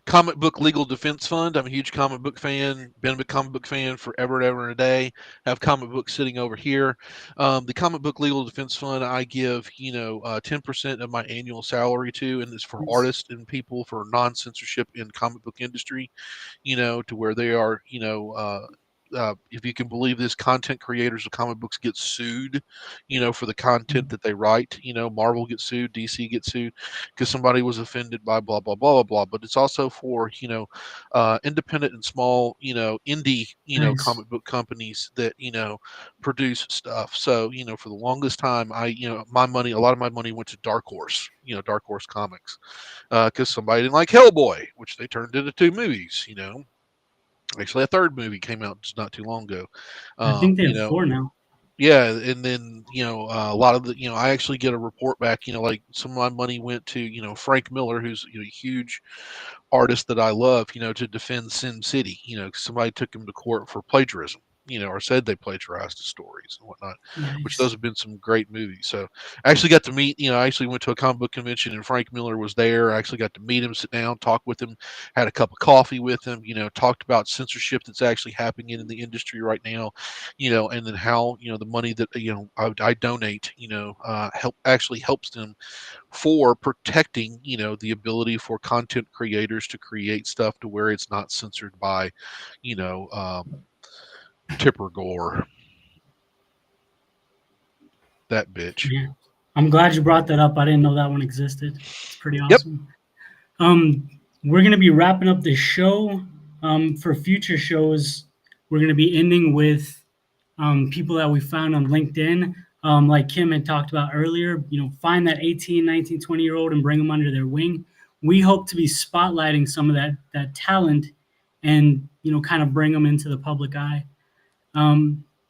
C: Comic Book Legal Defense Fund. I'm a huge comic book fan. Been a comic book fan forever and ever and a day. Have comic books sitting over here. The Comic Book Legal Defense Fund, I give 10% of my annual salary to, and it's for
A: Nice.
C: artists and people for non-censorship in comic book industry. To where they are, if you can believe this, content creators of comic books get sued, for the content that they write. Marvel gets sued, DC gets sued because somebody was offended by blah blah blah blah blah. But it's also for independent and small, indie,
A: Nice.
C: comic book companies that produce stuff. So for the longest time, a lot of my money went to Dark Horse, Dark Horse Comics, because somebody didn't like Hellboy, which they turned into 2 movies. Actually, a third movie came out just not too long ago.
A: I think they
C: You
A: have
C: know,
A: 4 now.
C: yeah, and then a lot of the I actually get a report back. Like some of my money went to Frank Miller, who's a huge artist that I love. To defend Sin City. 'Cause somebody took him to court for plagiarism. Or said they plagiarized his stories and whatnot, which those
A: Nice.
C: have been some great movies. So I actually got to meet, I actually went to a comic book convention and Frank Miller was there. I actually got to meet him, sit down, talk with him, had a cup of coffee with him, talked about censorship that's actually happening in the industry right now, and then how, the money that, I donate, helps them for protecting, the ability for content creators to create stuff to where it's not censored by, you know, Tipper Gore. That bitch.
A: Yeah. I'm glad you brought that up. I didn't know that one existed. It's pretty
C: Yep.
A: awesome. We're going to be wrapping up the show. For future shows, we're going to be ending with people that we found on LinkedIn. Like Kim had talked about earlier, find that 18, 19, 20-year-old and bring them under their wing. We hope to be spotlighting some of that talent and, kind of bring them into the public eye.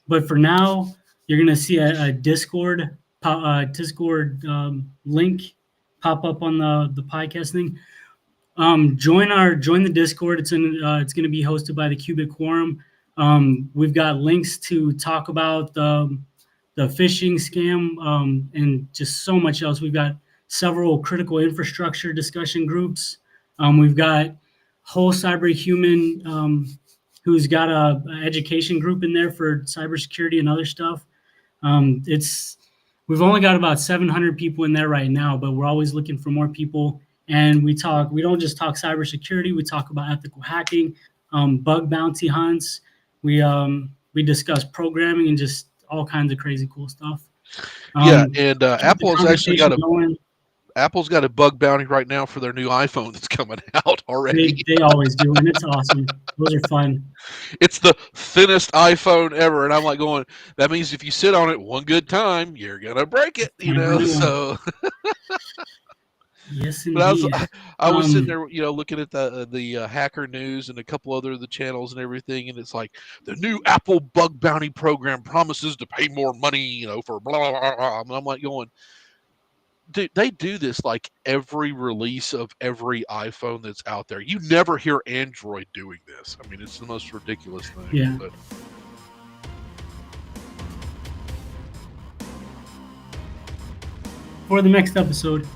A: But for now, you're going to see a Discord link pop up on the podcast thing. Join the Discord. It's going to be hosted by the Cubic Quorum. We've got links to talk about the phishing scam and just so much else. We've got several critical infrastructure discussion groups. We've got Whole Cyberhuman, who's got a education group in there for cybersecurity and other stuff. We've only got about 700 people in there right now, but we're always looking for more people. And we don't just talk cybersecurity, we talk about ethical hacking, bug bounty hunts. We discuss programming and just all kinds of crazy cool stuff.
C: Yeah, and
A: Keep the
C: Apple has actually got
A: conversation going.
C: Apple's got a bug bounty right now for their new iPhone that's coming out already.
A: They always do, and it's awesome. Those are fun.
C: It's the thinnest iPhone ever, and I'm like going, that means if you sit on it one good time, you're gonna break it, you
A: Time for a
C: know.
A: new one.
C: So,
A: Yes,
C: but
A: indeed.
C: I was sitting there, you know, looking at the Hacker News and a couple other of the channels and everything, and it's like the new Apple bug bounty program promises to pay more money, you know, for blah blah blah. Blah. And I'm like going, dude, they do this like every release of every iPhone that's out there. You never hear Android doing this. I mean, it's the most ridiculous thing.
A: Yeah.
C: But
A: For the next episode,